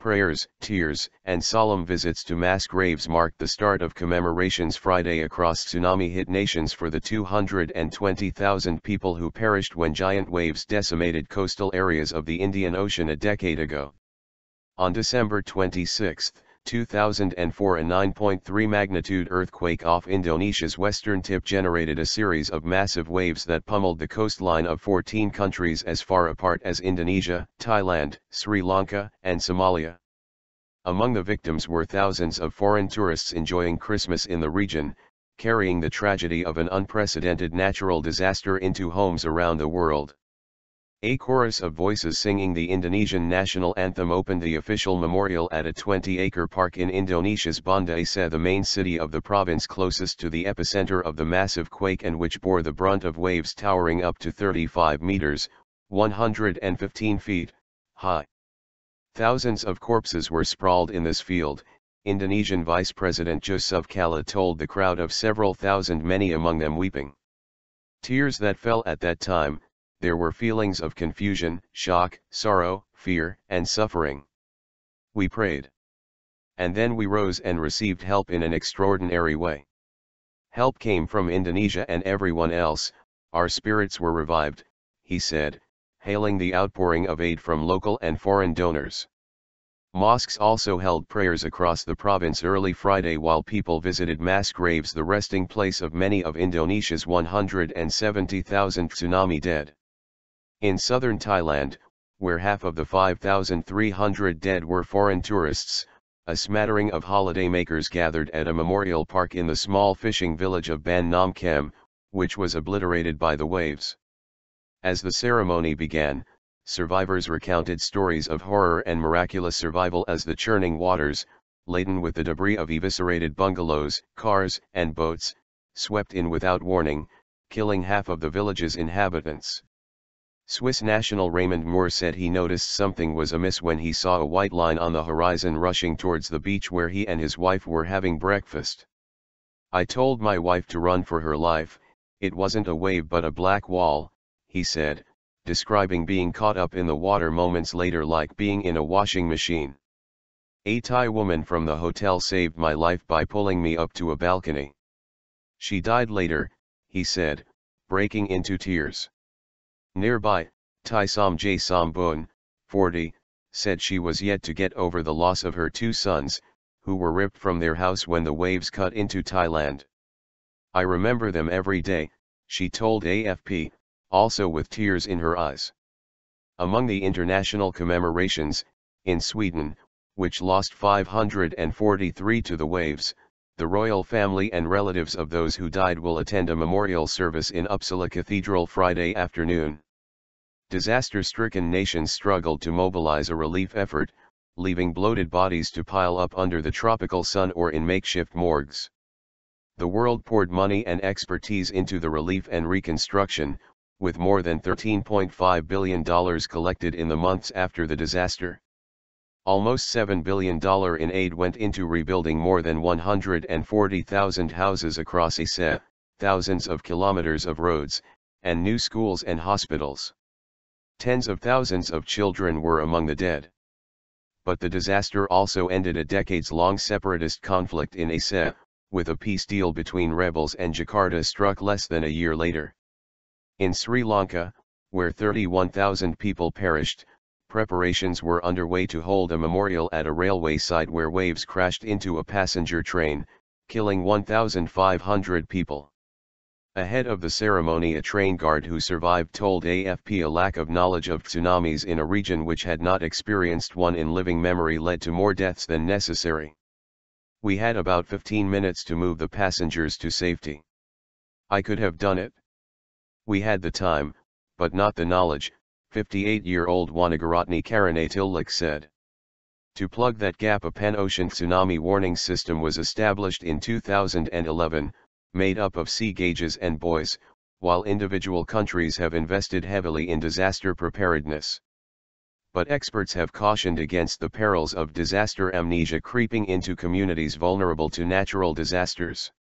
Prayers, tears, and solemn visits to mass graves marked the start of commemorations Friday across tsunami-hit nations for the 220,000 people who perished when giant waves decimated coastal areas of the Indian Ocean a decade ago. On December 26, 2004, a 9.3 magnitude earthquake off Indonesia's western tip generated a series of massive waves that pummeled the coastline of 14 countries as far apart as Indonesia, Thailand, Sri Lanka, and Somalia. Among the victims were thousands of foreign tourists enjoying Christmas in the region, carrying the tragedy of an unprecedented natural disaster into homes around the world. A chorus of voices singing the Indonesian national anthem opened the official memorial at a 20-acre park in Indonesia's Banda, Aceh, the main city of the province closest to the epicenter of the massive quake and which bore the brunt of waves towering up to 35 meters, 115 feet, high. Thousands of corpses were sprawled in this field, Indonesian Vice President Yusuf Kala told the crowd of several thousand, many among them weeping. Tears that fell at that time. There were feelings of confusion, shock, sorrow, fear, and suffering. We prayed. And then we rose and received help in an extraordinary way. Help came from Indonesia and everyone else, our spirits were revived, he said, hailing the outpouring of aid from local and foreign donors. Mosques also held prayers across the province early Friday while people visited mass graves, the resting place of many of Indonesia's 170,000 tsunami dead. In southern Thailand, where half of the 5,300 dead were foreign tourists, a smattering of holidaymakers gathered at a memorial park in the small fishing village of Banda, which was obliterated by the waves. As the ceremony began, survivors recounted stories of horror and miraculous survival as the churning waters, laden with the debris of eviscerated bungalows, cars, and boats, swept in without warning, killing half of the village's inhabitants. Swiss national Raymond Moore said he noticed something was amiss when he saw a white line on the horizon rushing towards the beach where he and his wife were having breakfast. I told my wife to run for her life, it wasn't a wave but a black wall, he said, describing being caught up in the water moments later like being in a washing machine. A Thai woman from the hotel saved my life by pulling me up to a balcony. She died later, he said, breaking into tears. Nearby, Thai Som J Sombun, 40, said she was yet to get over the loss of her two sons, who were ripped from their house when the waves cut into Thailand. I remember them every day, she told AFP, also with tears in her eyes. Among the international commemorations, in Sweden, which lost 543 to the waves, the royal family and relatives of those who died will attend a memorial service in Uppsala Cathedral Friday afternoon. Disaster-stricken nations struggled to mobilize a relief effort, leaving bloated bodies to pile up under the tropical sun or in makeshift morgues. The world poured money and expertise into the relief and reconstruction, with more than $13.5 billion collected in the months after the disaster. Almost $7 billion in aid went into rebuilding more than 140,000 houses across Aceh, thousands of kilometers of roads, and new schools and hospitals. Tens of thousands of children were among the dead. But the disaster also ended a decades-long separatist conflict in Aceh, with a peace deal between rebels and Jakarta struck less than a year later. In Sri Lanka, where 31,000 people perished, preparations were underway to hold a memorial at a railway site where waves crashed into a passenger train, killing 1,500 people. Ahead of the ceremony, a train guard who survived told AFP a lack of knowledge of tsunamis in a region which had not experienced one in living memory led to more deaths than necessary. We had about 15 minutes to move the passengers to safety. I could have done it. We had the time, but not the knowledge, 58-year-old Wanagaratne Karanatilak said. To plug that gap, a pan-ocean tsunami warning system was established in 2011, made up of sea gauges and buoys, while individual countries have invested heavily in disaster preparedness. But experts have cautioned against the perils of disaster amnesia creeping into communities vulnerable to natural disasters.